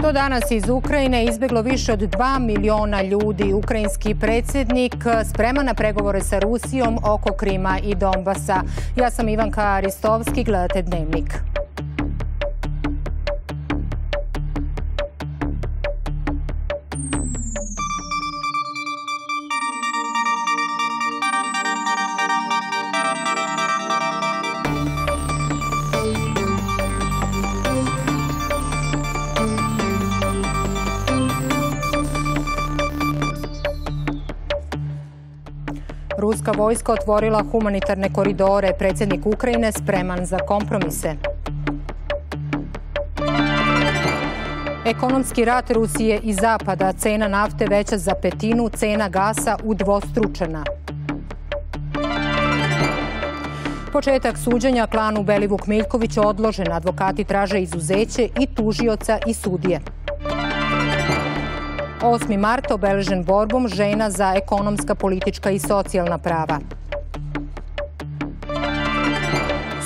Do danas iz Ukrajine izbjeglo više od 2 miliona ljudi. Ukrajinski predsjednik spreman na pregovore sa Rusijom oko Krima i Donbasa. Ja sam Ivanka Aristovski, gledate Dnevnik. Ruska vojska otvorila humanitarne koridore. Predsjednik Ukrajine spreman za kompromise. Ekonomski rat Rusije i Zapada. Cena nafte veća za petinu, cena gasa udvostručena. Početak suđenja klanu Belivuk-Miljković odložen. Advokati traže izuzeće i tužioca i sudije. 8. mart obeležen borbom žena za ekonomska, politička i socijalna prava.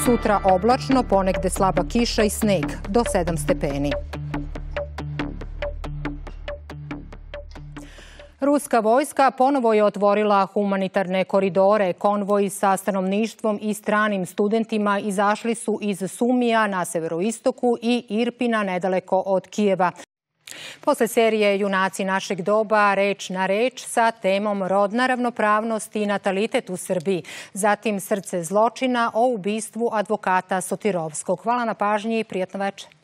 Sutra oblačno, ponegde slaba kiša i sneg, do 7 stepeni. Ruska vojska ponovo je otvorila humanitarne koridore. Konvoji sa stanovništvom i stranim studentima izašli su iz Sumija na severoistoku i Irpina nedaleko od Kijeva. Posle serije Junaci našeg doba, reč na reč sa temom rodna ravnopravnost i natalitet u Srbiji. Zatim Srce zločina o ubistvu advokata Sotirovskog. Hvala na pažnji i prijatno večer.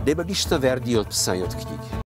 Nema ništa vernije od psa i od knjige.